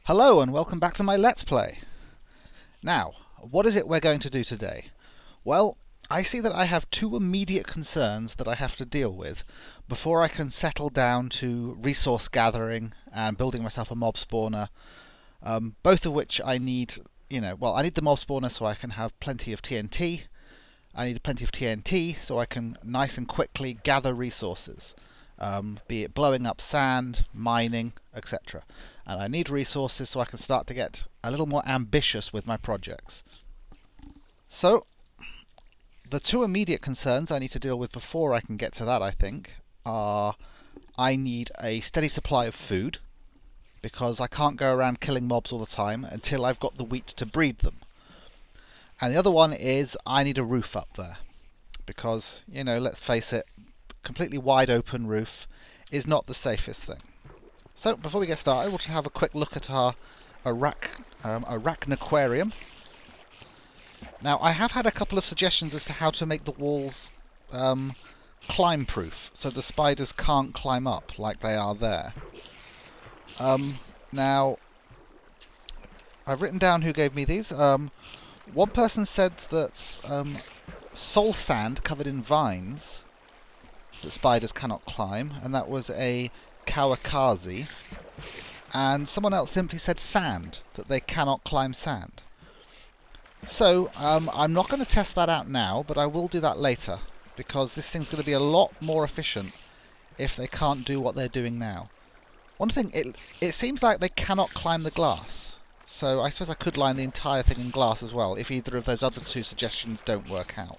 Hello and welcome back to my Let's Play. Now, what is it we're going to do today? Well, I see that I have two immediate concerns that I have to deal with before I can settle down to resource gathering and building myself a mob spawner, both of which I need, I need the mob spawner so I can have plenty of TNT. I need plenty of TNT so I can nice and quickly gather resources, be it blowing up sand, mining, etc. And I need resources so I can start to get a little more ambitious with my projects. So, the two immediate concerns I need to deal with before I can get to that, I think, are I need a steady supply of food, because I can't go around killing mobs all the time until I've got the wheat to breed them. And the other one is I need a roof up there, because, let's face it, completely wide open roof is not the safest thing. So, before we get started, we'll just have a quick look at our Arachnid aquarium. Now, I have had a couple of suggestions as to how to make the walls climb-proof, so the spiders can't climb up like they are there. Now, I've written down who gave me these. One person said that soul sand covered in vines that spiders cannot climb, and that was a Kawakazi, and someone else simply said sand, that they cannot climb sand. So, I'm not going to test that out now, but I will do that later, because this thing's going to be a lot more efficient if they can't do what they're doing now. One thing, it seems like they cannot climb the glass, so I suppose I could line the entire thing in glass as well, if either of those other two suggestions don't work out.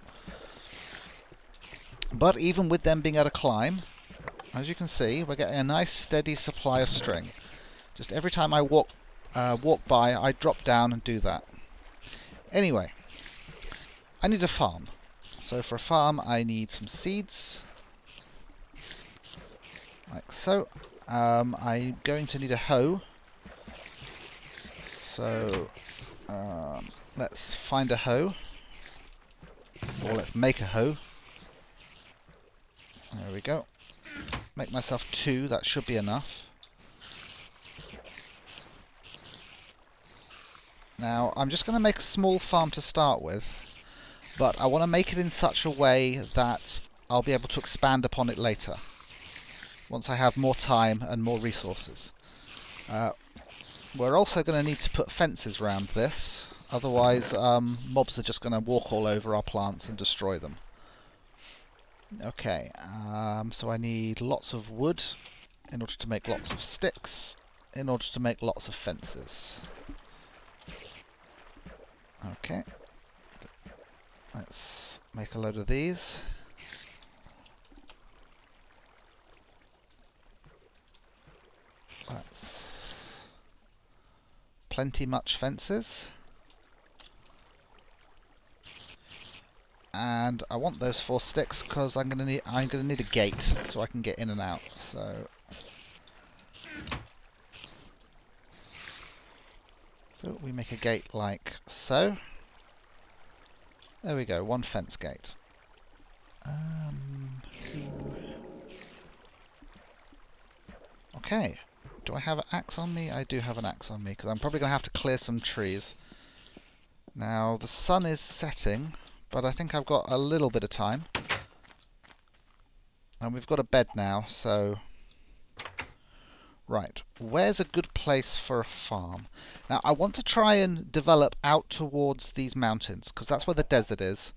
But even with them being able to climb, as you can see, we're getting a nice steady supply of string. Just every time I walk by, I drop down and do that. Anyway, I need a farm. So for a farm, I need some seeds, like so. I'm going to need a hoe. So let's find a hoe, or let's make a hoe. There we go. Make myself two, that should be enough. Now, I'm just going to make a small farm to start with, but I want to make it in such a way that I'll be able to expand upon it later, once I have more time and more resources. We're also going to need to put fences around this, otherwise mobs are just going to walk all over our plants and destroy them. Okay, so I need lots of wood in order to make lots of sticks, in order to make lots of fences. Okay, let's make a load of these. That's plenty much fences. And I want those 4 sticks because I'm gonna need a gate so I can get in and out. So we make a gate like so. There we go, 1 fence gate. Okay, do I have an axe on me? I do have an axe on me because I'm probably gonna have to clear some trees. Now the sun is setting, but I think I've got a little bit of time. And we've got a bed now, so... Right, where's a good place for a farm? Now, I want to try and develop out towards these mountains, because that's where the desert is.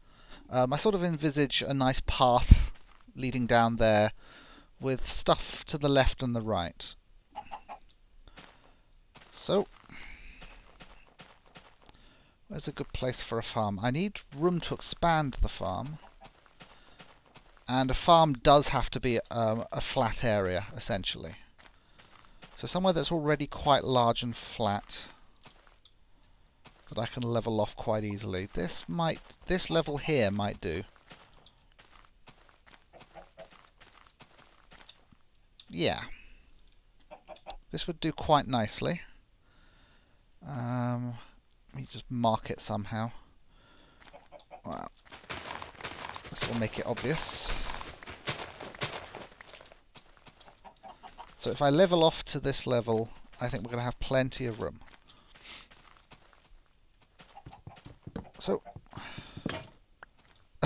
I sort of envisage a nice path leading down there, with stuff to the left and the right. So... where's a good place for a farm? I need room to expand the farm. And a farm does have to be a flat area, essentially. So somewhere that's already quite large and flat, that I can level off quite easily. This level here might do. Yeah. This would do quite nicely. Let me just mark it somehow. Well, this will make it obvious. So if I level off to this level I think we're going to have plenty of room. So,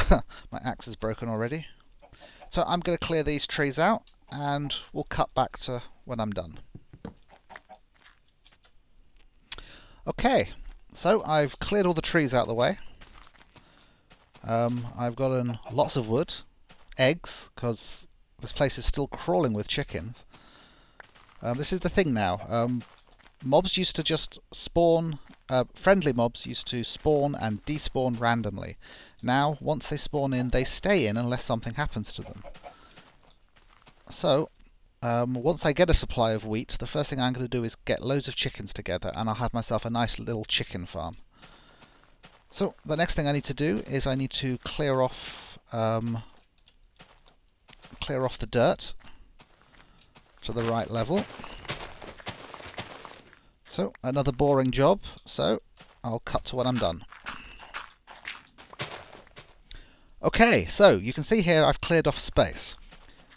my axe is broken already. So I'm going to clear these trees out, and we'll cut back to when I'm done. Okay, so I've cleared all the trees out of the way. I've gotten lots of wood, eggs, because this place is still crawling with chickens. This is the thing now. Mobs used to just spawn, friendly mobs used to spawn and despawn randomly. Now, once they spawn in, they stay in unless something happens to them. So, once I get a supply of wheat, the first thing I'm going to do is get loads of chickens together, and I'll have myself a nice little chicken farm. So, the next thing I need to do is I need to clear off the dirt to the right level. So, another boring job, so I'll cut to when I'm done. Okay, so you can see here I've cleared off space.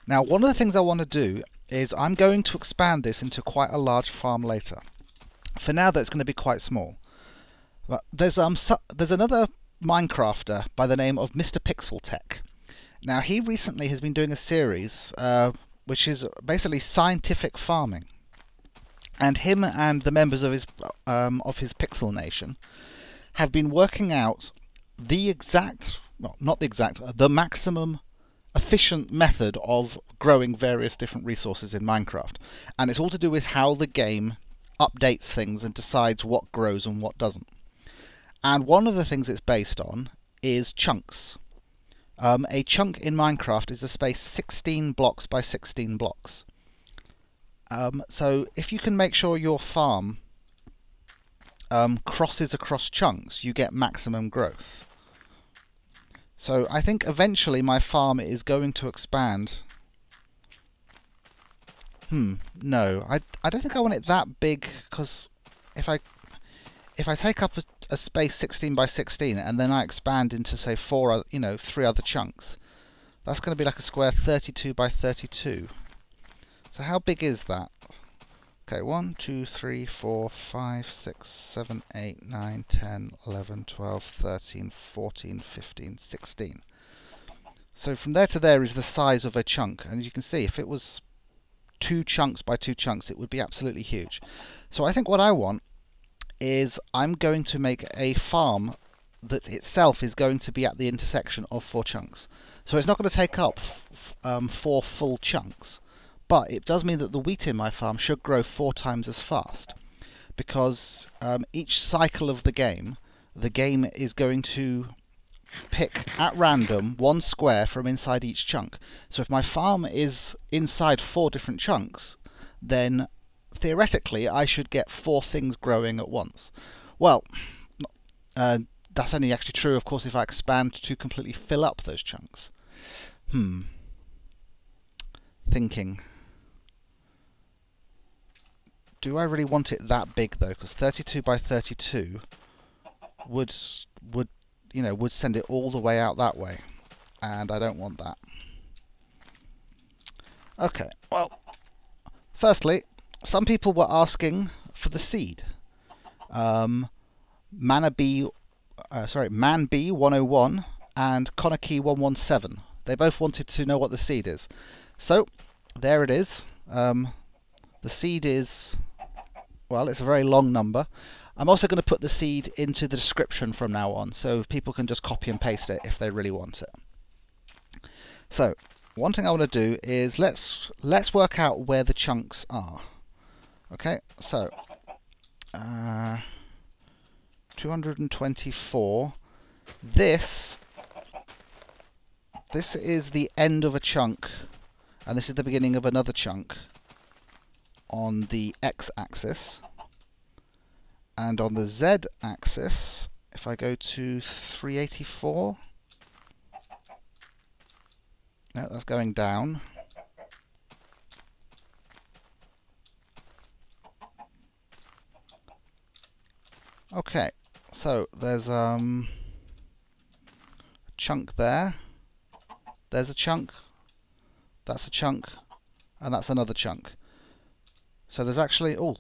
Now, one of the things I want to do is I'm going to expand this into quite a large farm later. For now, that's going to be quite small. But there's another Minecrafter by the name of MrPixelTech. Now, he recently has been doing a series which is basically scientific farming, and him and the members of his Pixel Nation have been working out the exact, well, not the exact, the maximum efficient method of growing various different resources in Minecraft. And it's all to do with how the game updates things and decides what grows and what doesn't. And one of the things it's based on is chunks. A chunk in Minecraft is a space 16 blocks by 16 blocks. So if you can make sure your farm crosses across chunks, you get maximum growth. So I think eventually my farm is going to expand. No, I don't think I want it that big, because if I take up a space 16 by 16 and then I expand into, say, 3 other chunks, that's going to be like a square 32 by 32. So how big is that? Okay, 1, 2, 3, 4, 5, 6, 7, 8, 9, 10, 11, 12, 13, 14, 15, 16. So from there to there is the size of a chunk, and as you can see, if it was 2 chunks by 2 chunks, it would be absolutely huge. So I think what I want is I'm going to make a farm that itself is going to be at the intersection of 4 chunks. So it's not going to take up 4 full chunks. But it does mean that the wheat in my farm should grow 4 times as fast, because each cycle of the game is going to pick at random 1 square from inside each chunk. So if my farm is inside 4 different chunks, then theoretically I should get 4 things growing at once. Well, that's only actually true, of course, if I expand to completely fill up those chunks. Thinking. Do I really want it that big though? Because 32 by 32 would send it all the way out that way, and I don't want that. Okay, well, firstly, some people were asking for the seed. ManB 101 and Konaki 117. They both wanted to know what the seed is. So there it is. The seed is, well, it's a very long number. I'm also going to put the seed into the description from now on, so people can just copy and paste it if they really want it. So one thing I want to do is let's work out where the chunks are. Okay, so 224. This is the end of a chunk, and this is the beginning of another chunk on the x-axis. And on the z-axis, if I go to 384, no, that's going down. Okay, so there's a chunk there, there's a chunk, that's a chunk, and that's another chunk. So there's actually, oh,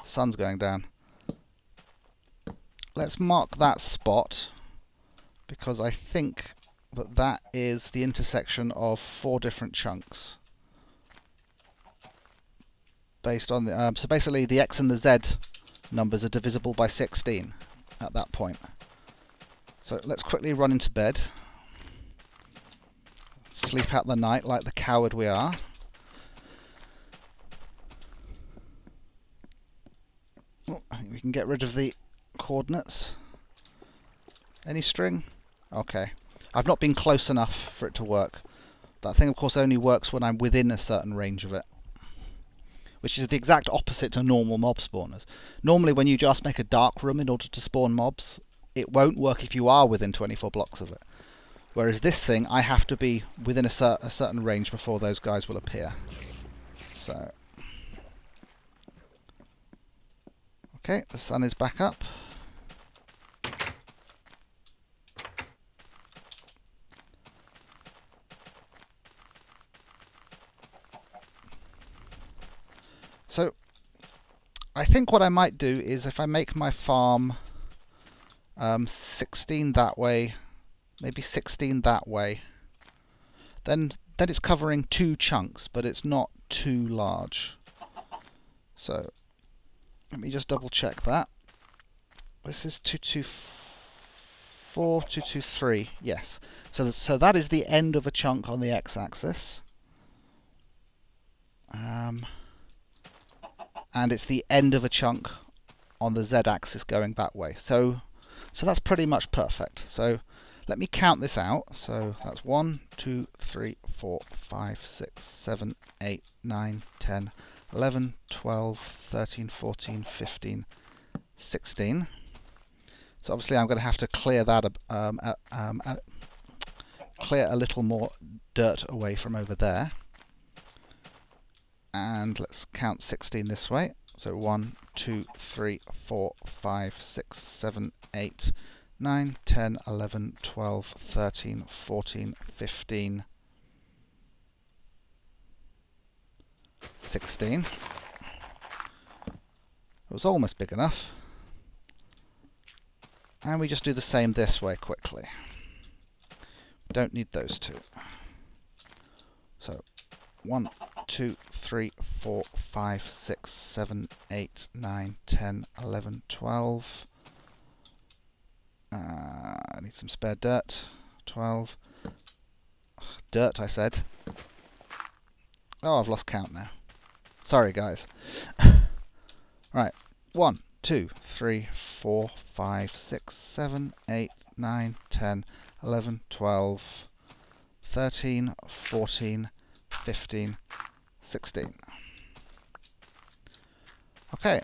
Sun's going down. Let's mark that spot, because I think that that is the intersection of 4 different chunks. Based on the so basically the X and the Z numbers are divisible by 16 at that point. So let's quickly run into bed. Sleep out the night like the coward we are. Oh, I think we can get rid of the coordinates. Any string? Okay. I've not been close enough for it to work. That thing of course only works when I'm within a certain range of it, which is the exact opposite to normal mob spawners. Normally when you just make a dark room in order to spawn mobs, it won't work if you are within 24 blocks of it. Whereas this thing, I have to be within a certain range before those guys will appear. So, okay, the sun is back up. So, I think what I might do is if I make my farm 16 that way, maybe 16 that way, then it's covering 2 chunks, but it's not too large. So let me just double check that. This is 224, 223, yes. So that is the end of a chunk on the x-axis. And it's the end of a chunk on the z-axis going that way. So that's pretty much perfect. So let me count this out. So that's 1, 2, 3, 4, 5, 6, 7, 8, 9, 10, 11, 12, 13, 14, 15, 16. So obviously I'm going to have to clear that, clear a little more dirt away from over there. And let's count 16 this way. So 1, 2, 3, 4, 5, 6, 7, 8, 9, 10, 11, 12, 13, 14, 15, 16. It was almost big enough. And we just do the same this way quickly. We don't need those two. So 1, 2, 3, 4, 5, 6, 7, 8, 9, 10, 11, 12. I need some spare dirt. 12. Dirt, I said. Oh, I've lost count now. Sorry, guys. Right. 1, 2, 3, 4, 5, 6, 7, 8, 9, 10, 11, 12, 13, 14, 15, 16. Okay.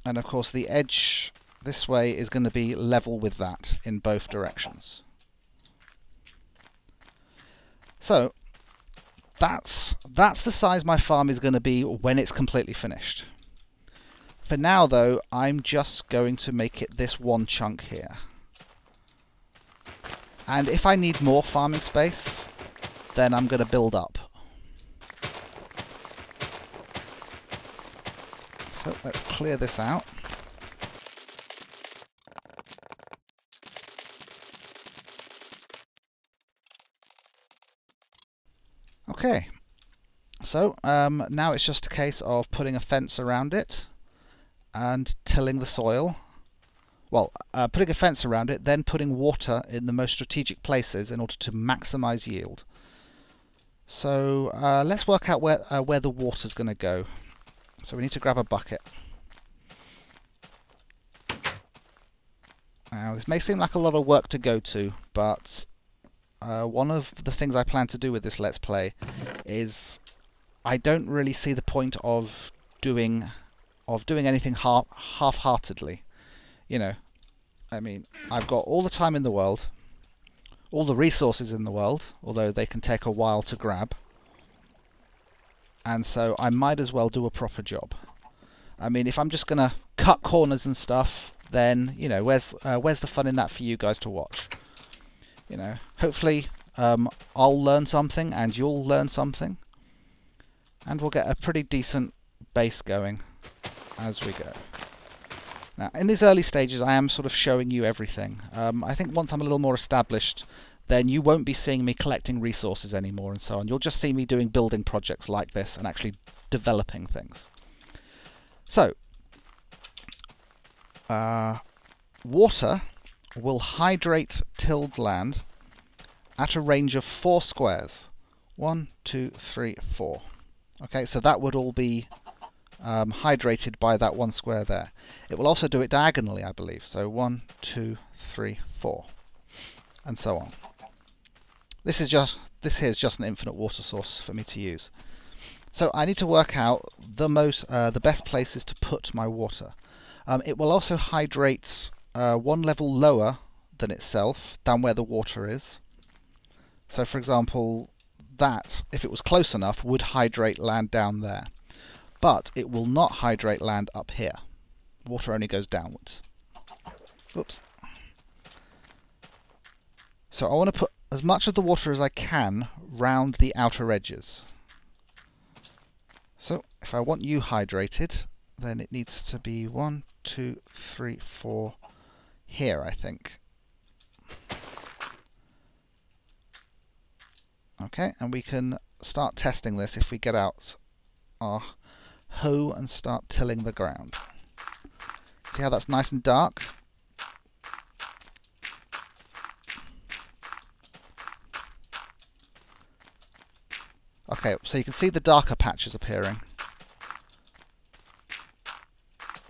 And of course the edge this way is going to be level with that in both directions. So that's the size my farm is going to be when it's completely finished. For now though, I'm just going to make it this one chunk here. And if I need more farming space, then I'm going to build up. So let's clear this out. Okay, so now it's just a case of putting a fence around it and tilling the soil. Well, putting a fence around it, then putting water in the most strategic places in order to maximize yield. So let's work out where the water's going to go. So we need to grab a bucket. Now this may seem like a lot of work to go to, but one of the things I plan to do with this Let's Play is I don't really see the point of doing anything half-heartedly. You know, I mean, I've got all the time in the world, all the resources in the world, although they can take a while to grab, and so I might as well do a proper job. I mean, if I'm just going to cut corners and stuff, then, you know, where's the fun in that for you guys to watch? You know, hopefully I'll learn something and you'll learn something, and we'll get a pretty decent base going. as we go. Now, in these early stages, I am sort of showing you everything. I think once I'm a little more established, then you won't be seeing me collecting resources anymore and so on. You'll just see me doing building projects like this and actually developing things. So, water will hydrate tilled land at a range of 4 squares. 1, 2, 3, 4. Okay, so that would all be hydrated by that 1 square there. It will also do it diagonally, I believe. So 1, 2, 3, 4, and so on. This here is just an infinite water source for me to use. So I need to work out the best places to put my water. It will also hydrate 1 level lower than itself, than where the water is. So for example, that, if it was close enough, would hydrate land down there. But it will not hydrate land up here. Water only goes downwards. Oops. So I want to put as much of the water as I can round the outer edges. So if I want you hydrated, then it needs to be 1, 2, 3, 4 here, I think. Okay, and we can start testing this if we get out our hoe and start tilling the ground. See how that's nice and dark? Okay, so you can see the darker patches appearing.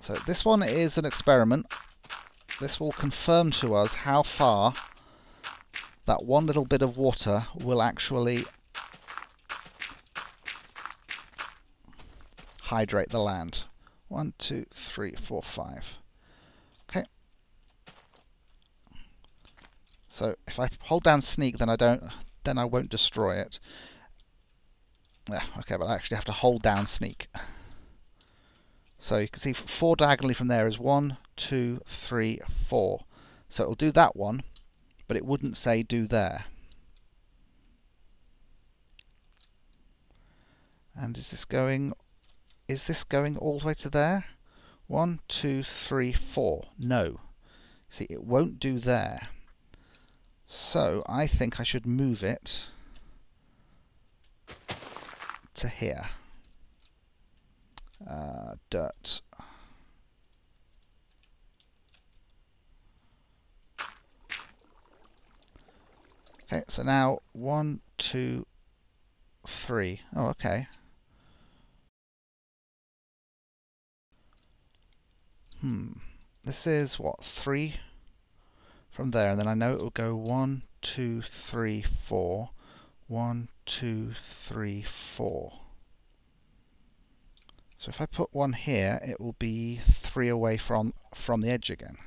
So this one is an experiment. This will confirm to us how far that one little bit of water will actually hydrate the land. 1, 2, 3, 4, 5. Okay. So if I hold down sneak, then I won't destroy it. Yeah, okay, but I actually have to hold down sneak. So you can see 4 diagonally from there is 1, 2, 3, 4. So it'll do that one, but it wouldn't say do there. And is this going all the way to there? 1, 2, 3, 4. No. See, it won't do there. So I think I should move it to here. Dirt. Okay, so now 1, 2, 3. Oh, okay. This is what, 3 from there, and then I know it will go 1, 2, 3, 4. 1, 2, 3, 4. So if I put one here, it will be 3 away from the edge again.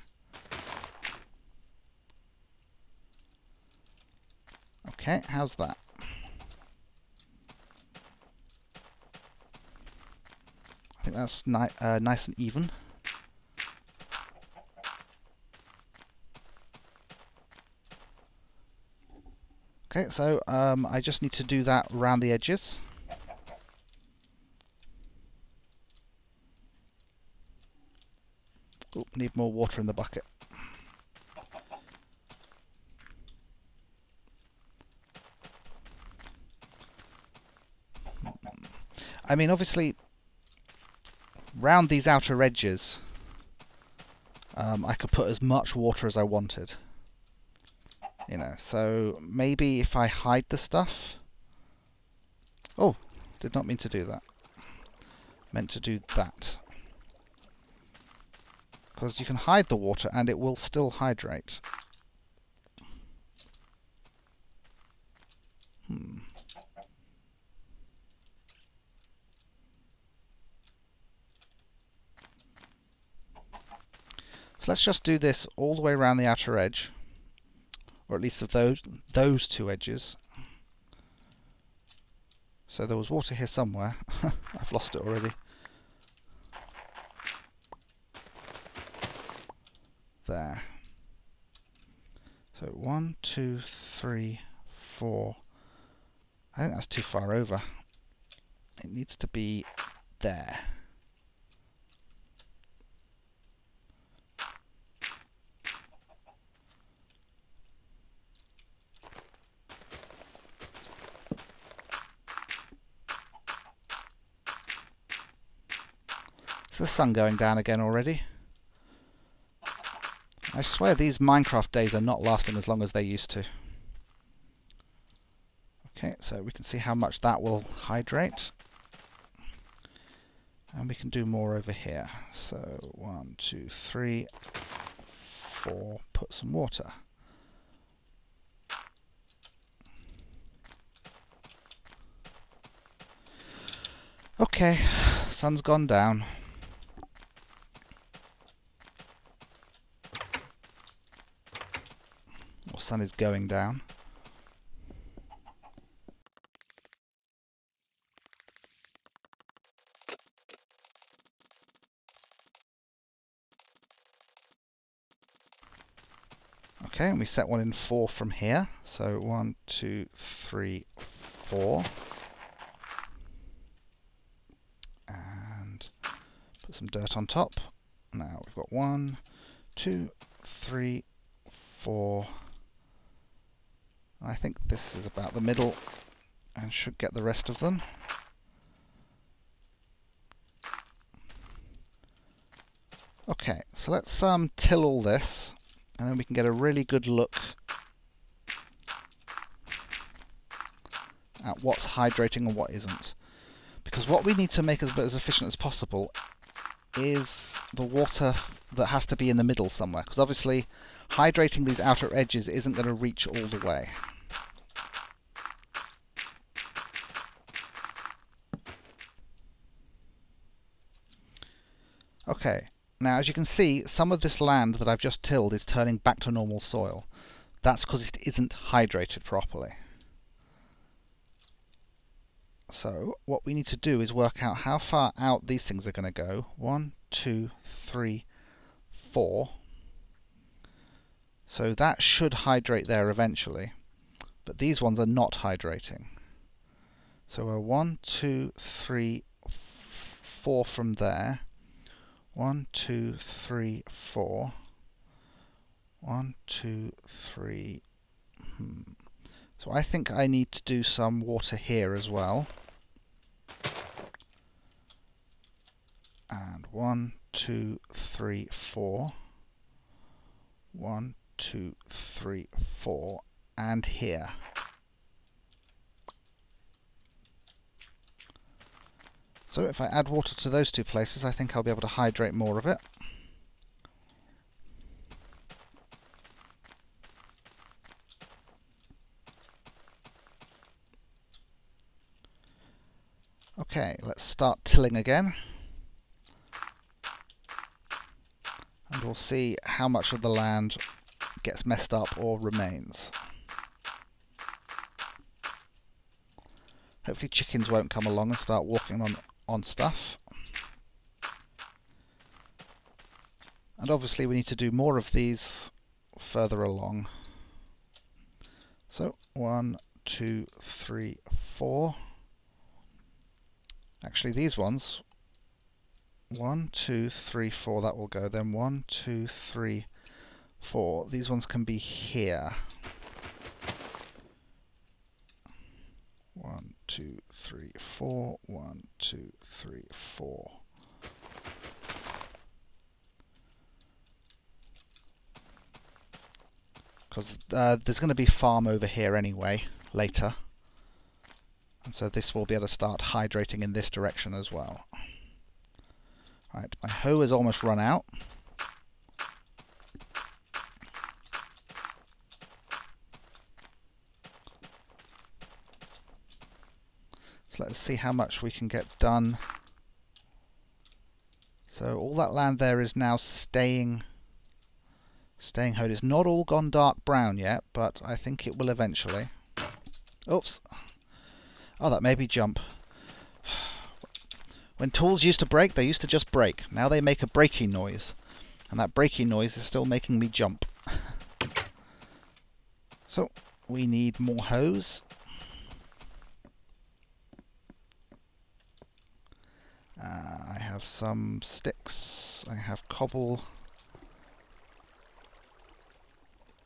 Okay, how's that? I think that's nice and even. Okay, so I just need to do that around the edges. Oh, need more water in the bucket. I mean, obviously, round these outer edges, I could put as much water as I wanted. You know, so maybe if I hide the stuff... Oh, did not mean to do that. Meant to do that. Because you can hide the water and it will still hydrate. So let's just do this all the way around the outer edge, or at least of those 2 edges. So there was water here somewhere. I've lost it already. There. So 1, 2, 3, 4. I think that's too far over. It needs to be there. the sun going down again already? I swear these Minecraft days are not lasting as long as they used to. Okay, so we can see how much that will hydrate. And we can do more over here. So 1, 2, 3, 4, put some water. Okay, sun's gone down. Or sun is going down. Okay, and we set one in 4 from here. So 1, 2, 3, 4. And put some dirt on top. Now we've got 1, 2, 3, 4. I think this is about the middle and should get the rest of them. Okay, so let's till all this, and then we can get a really good look at what's hydrating and what isn't. Because what we need to make as efficient as possible is the water that has to be in the middle somewhere. Because obviously hydrating these outer edges isn't going to reach all the way. Okay, now as you can see, some of this land that I've just tilled is turning back to normal soil. That's because it isn't hydrated properly. So what we need to do is work out how far out these things are going to go. 1, 2, 3, 4. So that should hydrate there eventually, but these ones are not hydrating. So we're 1, 2, 3, 4 from there. 1, 2, 3, 4. 1, 2, 3. So I think I need to do some water here as well. And 1, 2, 3, 4. 1, 2, 3, 4. And here. So if I add water to those two places, I think I'll be able to hydrate more of it. Okay, let's start tilling again. And we'll see how much of the land gets messed up or remains. Hopefully chickens won't come along and start walking on stuff. And obviously we need to do more of these further along. So 1, 2, 3, 4. Actually these ones, 1, 2, 3, 4, that will go. Then 1, 2, 3, 4. These ones can be here. 1, 2, 3, 4. 1, 2, 3, 4. Because there's going to be farm over here anyway, later. And so this will be able to start hydrating in this direction as well. Right, my hoe has almost run out. So let's see how much we can get done. So all that land there is now staying hoed. It's not all gone dark brown yet, but I think it will eventually. Oops. Oh, that made me jump. When tools used to break, they used to just break. Now they make a breaking noise. And that breaking noise is still making me jump. So, we need more hose. I have some sticks. I have cobble.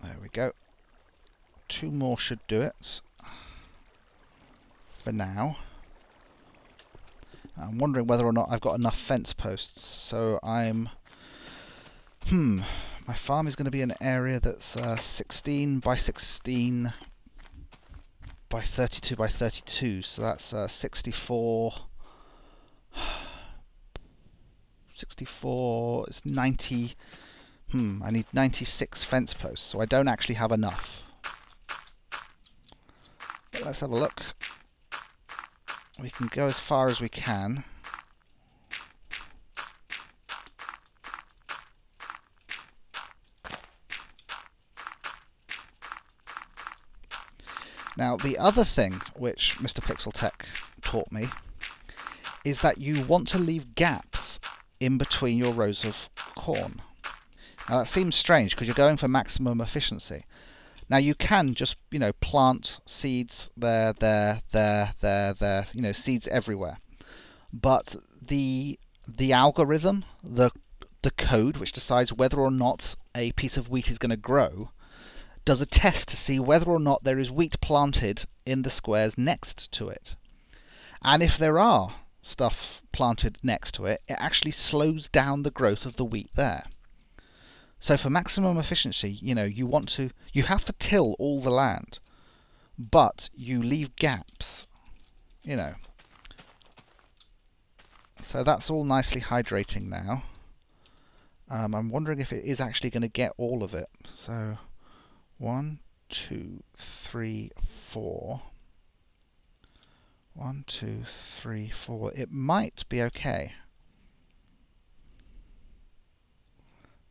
There we go. 2 more should do it. For now. I'm wondering whether or not I've got enough fence posts. So I'm... my farm is going to be an area that's 16 by 16 by 32 by 32. So that's 64... 64... It's 90... I need 96 fence posts, so I don't actually have enough. But let's have a look. We can go as far as we can. Now, the other thing which MrPixelTech taught me is that you want to leave gaps in between your rows of corn. Now, that seems strange because you're going for maximum efficiency. Now, you can just, plant seeds there, seeds everywhere. But the algorithm, the code which decides whether or not a piece of wheat is going to grow, does a test to see whether or not there is wheat planted in the squares next to it. And if there are stuff planted next to it, it actually slows down the growth of the wheat there. So for maximum efficiency, you have to till all the land, but you leave gaps, So that's all nicely hydrating now. I'm wondering if it is actually going to get all of it. So 1, 2, 3, 4. 1, 2, 3, 4. It might be okay.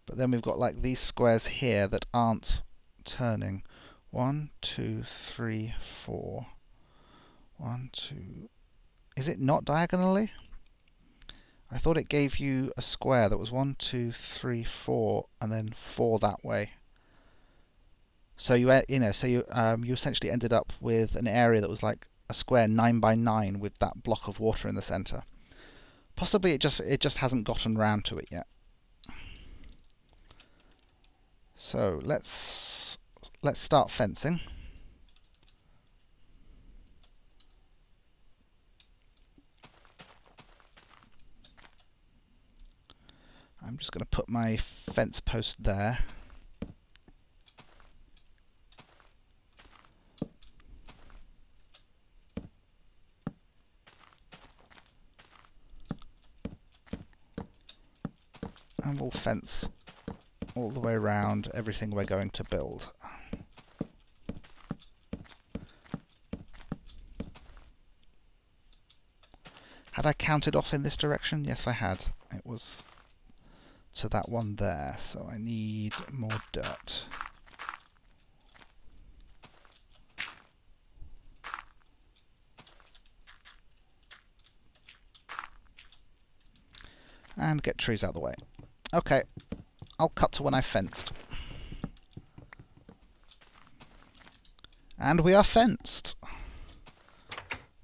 But then we've got like these squares here that aren't turning. 1, 2, 3, 4. 1, 2. Is it not diagonally? I thought it gave you a square that was 1, 2, 3, 4, and then 4 that way. So you essentially ended up with an area that was like a square 9 by 9 with that block of water in the center. Possibly it just hasn't gotten round to it yet. So let's start fencing. I'm just going to put my fence post there. And we'll fence all the way around everything we're going to build. Had I counted off in this direction? Yes, I had. It was to that one there, so I need more dirt. And get trees out of the way. Okay, I'll cut to when I've fenced. And we are fenced.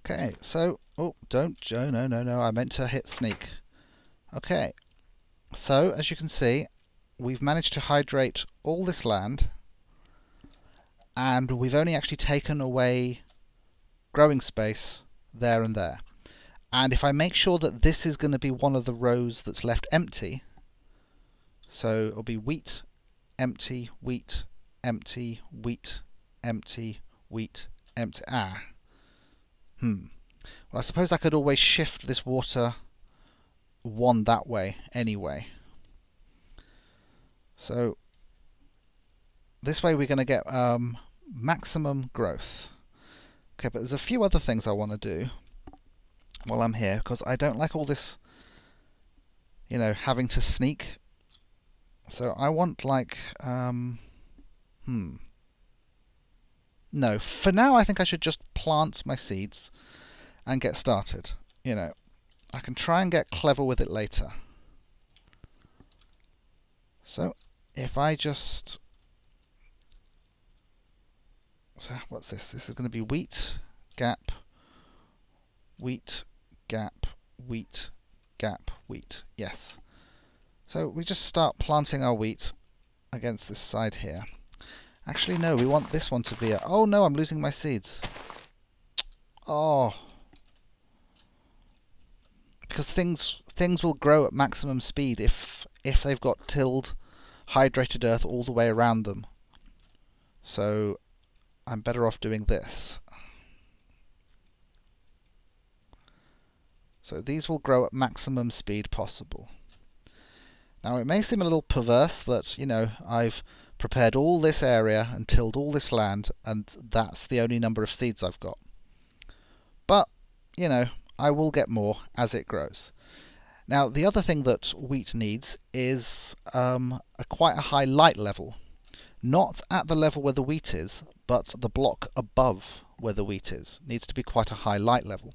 Okay, so... Oh, don't... Joe, no, I meant to hit sneak. Okay, so, as you can see, we've managed to hydrate all this land, and we've only actually taken away growing space there and there. And if I make sure that this is going to be one of the rows that's left empty, so it'll be wheat, empty, wheat, empty, wheat, empty, wheat, empty. Well, I suppose I could always shift this water one that way anyway. So this way we're going to get maximum growth. Okay, but there's a few other things I want to do while I'm here, because I don't like all this, having to sneak. So I want like, no, for now I think I should just plant my seeds and get started. I can try and get clever with it later. So if I just... So what's this? This is going to be wheat, gap, wheat, gap, wheat, gap, wheat. Yes. So we just start planting our wheat against this side here. Actually, no, we want this one to be a... Oh no, I'm losing my seeds. Oh. because things will grow at maximum speed if they've got tilled, hydrated earth all the way around them. So I'm better off doing this. So these will grow at maximum speed possible. Now it may seem a little perverse that, you know, I've prepared all this area and tilled all this land and that's the only number of seeds I've got. But, you know, I will get more as it grows. Now the other thing that wheat needs is quite a high light level. Not at the level where the wheat is, but the block above where the wheat is. Needs to be quite a high light level.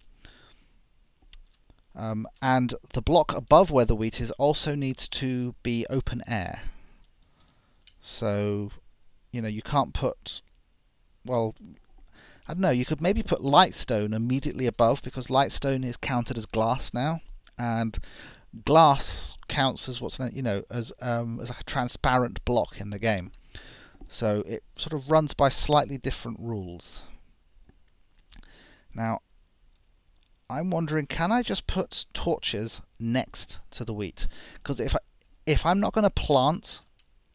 And the block above where the wheat is also needs to be open air. So, you know, you can't put, well, I don't know, you could maybe put lightstone immediately above, because lightstone is counted as glass now, and glass counts as what's, you know, as like a transparent block in the game. So it sort of runs by slightly different rules. Now, I'm wondering, can I just put torches next to the wheat? Because if I'm not going to plant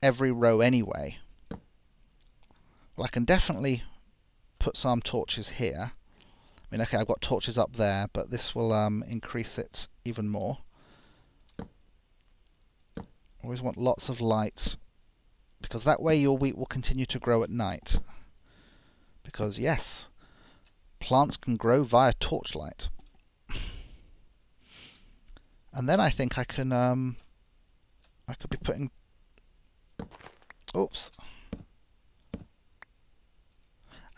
every row anyway, well, I can definitely put some torches here. I mean, okay, I've got torches up there, but this will increase it even more. Always want lots of light, because that way your wheat will continue to grow at night. Because yes, plants can grow via torchlight. And then I think I can I could be putting, oops.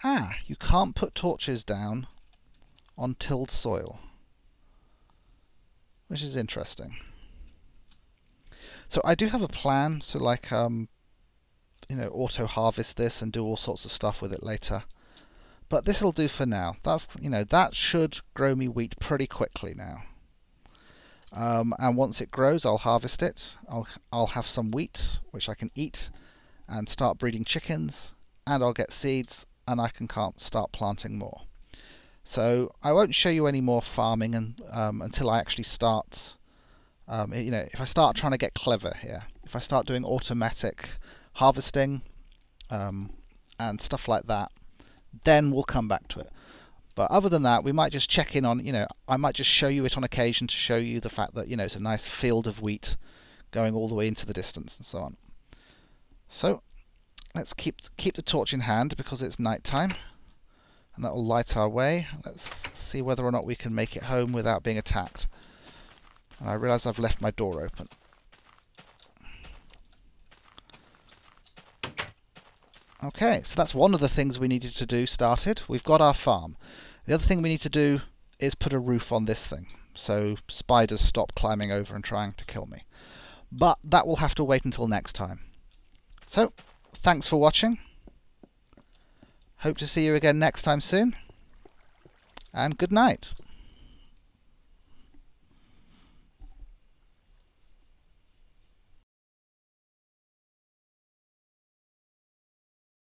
Ah, you can't put torches down on tilled soil, which is interesting. So I do have a plan to, like, you know, auto harvest this and do all sorts of stuff with it later. But this will do for now. That's, you know, that should grow me wheat pretty quickly now. And once it grows, I'll harvest it. I'll have some wheat which I can eat and start breeding chickens, and I'll get seeds, and I can start planting more. So I won't show you any more farming until I actually start. You know, if I start trying to get clever here, if I start doing automatic harvesting and stuff like that, then we'll come back to it. But other than that, we might just check in on, you know, I might just show you it on occasion to show you the fact that, you know, it's a nice field of wheat going all the way into the distance and so on. So let's keep the torch in hand because it's night time, and that will light our way. Let's see whether or not we can make it home without being attacked. And I realise I've left my door open. Okay, so that's one of the things we needed to do started. We've got our farm. The other thing we need to do is put a roof on this thing, so spiders stop climbing over and trying to kill me. But that will have to wait until next time. So, thanks for watching. Hope to see you again next time soon. And good night.